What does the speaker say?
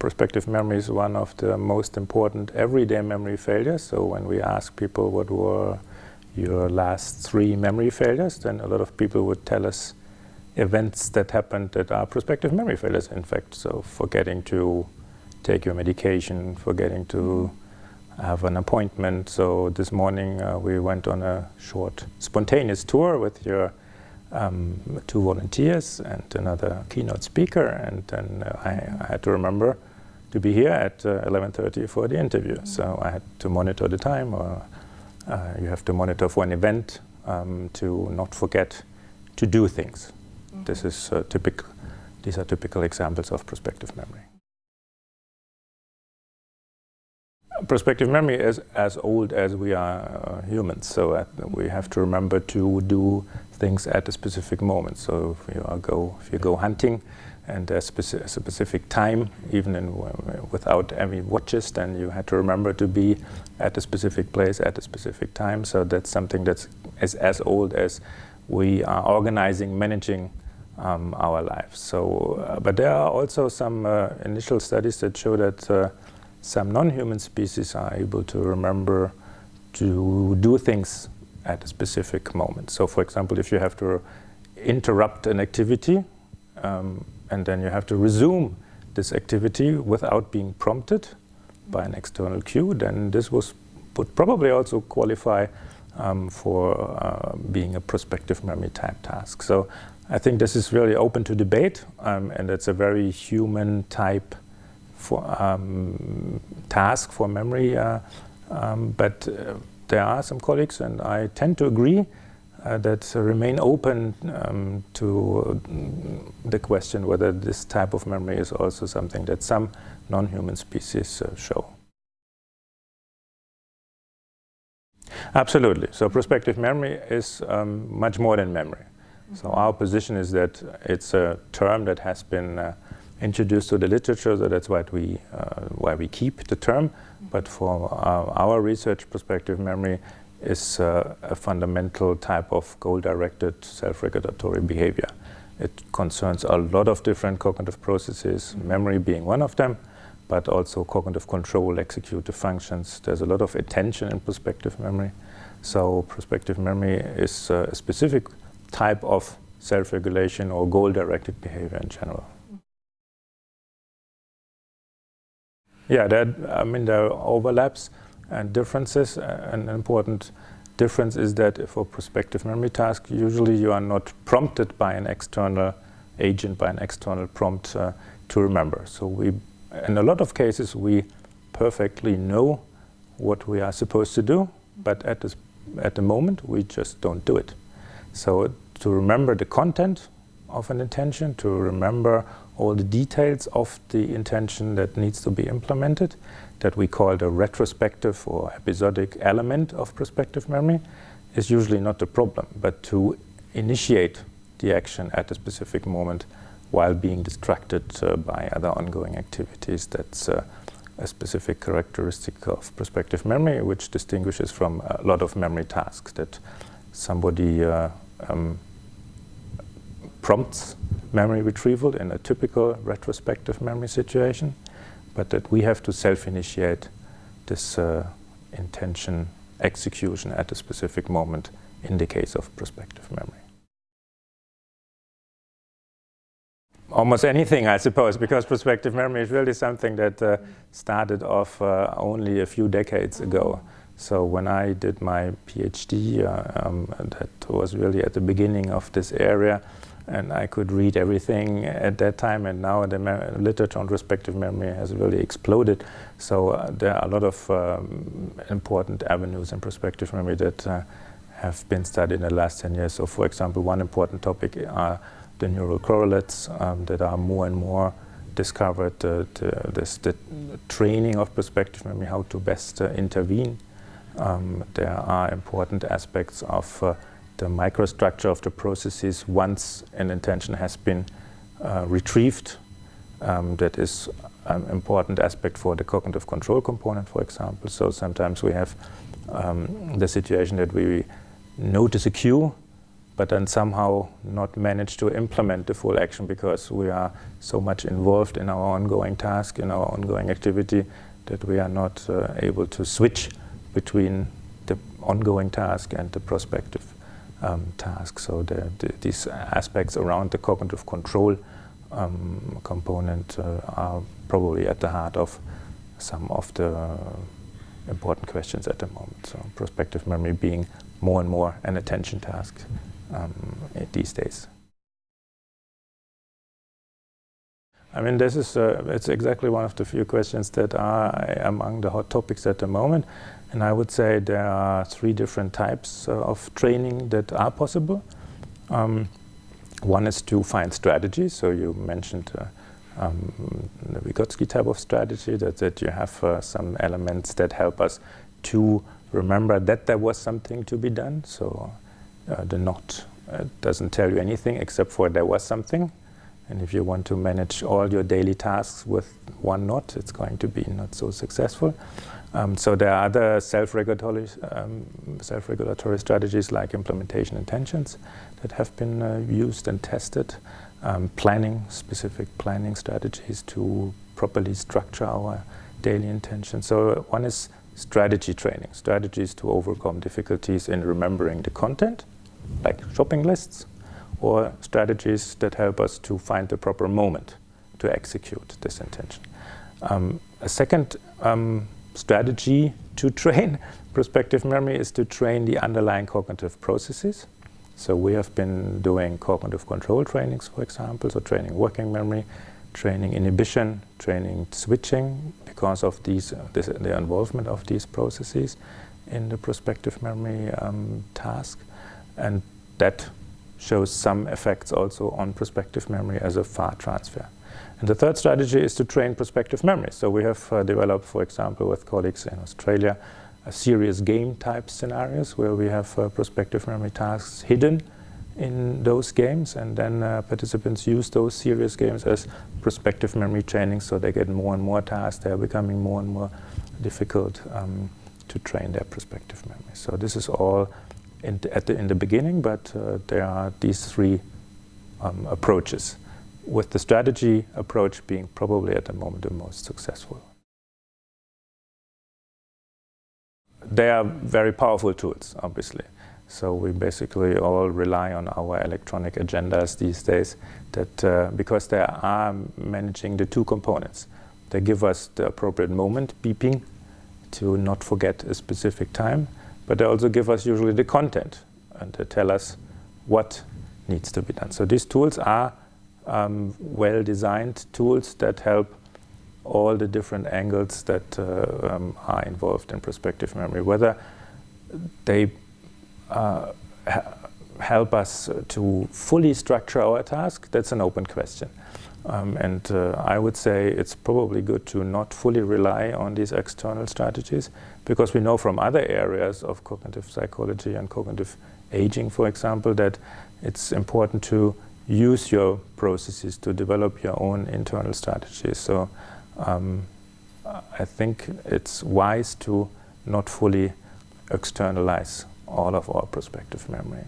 prospective memory is one of the most important everyday memory failures. So when we ask people what were your last 3 memory failures, then a lot of people would tell us events that happened that are prospective memory failures, in fact. So forgetting to take your medication, forgetting to have an appointment. So this morning we went on a short spontaneous tour with your 2 volunteers and another keynote speaker, and then I had to remember to be here at 11:30 for the interview. So I had to monitor the time, or you have to monitor for an event to not forget to do things. This is typical. These are typical examples of prospective memory. Prospective memory is as old as we are humans, so we have to remember to do things at a specific moment. So if you go hunting and there's a specific time, even without any watches, then you had to remember to be at a specific place at a specific time. So that's something that's as old as we are organizing, managing our lives. So, but there are also some initial studies that show that some non-human species are able to remember to do things at a specific moment. So, for example, if you have to interrupt an activity and then you have to resume this activity without being prompted by an external cue, then this would probably also qualify for being a prospective memory type task. So I think this is really open to debate, and it's a very human type task for memory, but there are some colleagues, and I tend to agree, that remain open to the question whether this type of memory is also something that some non-human species show. Absolutely. So prospective memory is much more than memory. So our position is that it's a term that has been introduced to the literature, so that's why we keep the term. But for our research, prospective memory is a fundamental type of goal-directed self-regulatory behavior. It concerns a lot of different cognitive processes, memory being one of them, but also cognitive control, executive functions. There's a lot of attention in prospective memory. So prospective memory is a specific type of self-regulation or goal-directed behavior in general. Yeah, there are overlaps and differences. An important difference is that for prospective memory task, usually you are not prompted by an external agent, by an external prompt to remember. So in a lot of cases, we perfectly know what we are supposed to do, but at the moment, we just don't do it. So to remember the content of an intention, to remember all the details of the intention that needs to be implemented, that we call the retrospective or episodic element of prospective memory, is usually not the problem, but to initiate the action at a specific moment while being distracted by other ongoing activities. That's a specific characteristic of prospective memory, which distinguishes from a lot of memory tasks, that somebody prompts memory retrieval in a typical retrospective memory situation, but that we have to self-initiate this intention execution at a specific moment in the case of prospective memory. Almost anything, I suppose, because prospective memory is really something that started off only a few decades ago. So when I did my PhD, that was really at the beginning of this area, and I could read everything at that time, and now the literature on prospective memory has really exploded. So there are a lot of important avenues in prospective memory that have been studied in the last 10 years. So for example, one important topic are the neural correlates that are more and more discovered, the training of prospective memory, how to best intervene. There are important aspects of the microstructure of the processes once an intention has been retrieved. That is an important aspect for the cognitive control component, for example. So sometimes we have the situation that we notice a cue, but then somehow not manage to implement the full action because we are so much involved in our ongoing task, in our ongoing activity, that we are not able to switch between the ongoing task and the prospective task. So these aspects around the cognitive control component are probably at the heart of some of the important questions at the moment. So prospective memory being more and more an attention task these days. I mean, this is it's exactly one of the few questions that are among the hot topics at the moment. And I would say there are 3 different types of training that are possible. One is to find strategies. So you mentioned the Vygotsky type of strategy, that you have some elements that help us to remember that there was something to be done. So the not doesn't tell you anything except for there was something. And if you want to manage all your daily tasks with one not, it's going to be not so successful. So there are other self-regulatory strategies like implementation intentions that have been used and tested. Specific planning strategies to properly structure our daily intention. So one is strategy training, strategies to overcome difficulties in remembering the content, like shopping lists, or strategies that help us to find the proper moment to execute this intention. A second strategy to train prospective memory is to train the underlying cognitive processes. So we have been doing cognitive control trainings, for example, so training working memory, training inhibition, training switching, because of the involvement of these processes in the prospective memory task. And that shows some effects also on prospective memory as a far transfer. And the third strategy is to train prospective memory. So we have developed, for example, with colleagues in Australia, a serious game type scenarios where we have prospective memory tasks hidden in those games, and then participants use those serious games as prospective memory training, so they get more and more tasks. They are becoming more and more difficult to train their prospective memory. So this is all in the beginning, but there are these 3 approaches, with the strategy approach being probably at the moment the most successful. They are very powerful tools, obviously. So we basically all rely on our electronic agendas these days, that because they are managing the 2 components. They give us the appropriate moment, beeping, to not forget a specific time, but they also give us usually the content, and they tell us what needs to be done. So these tools are well-designed tools that help all the different angles that are involved in prospective memory. Whether they help us to fully structure our task, that's an open question. And I would say it's probably good to not fully rely on these external strategies, because we know from other areas of cognitive psychology and cognitive aging, for example, that it's important to use your processes to develop your own internal strategies. So I think it's wise to not fully externalize all of our prospective memory.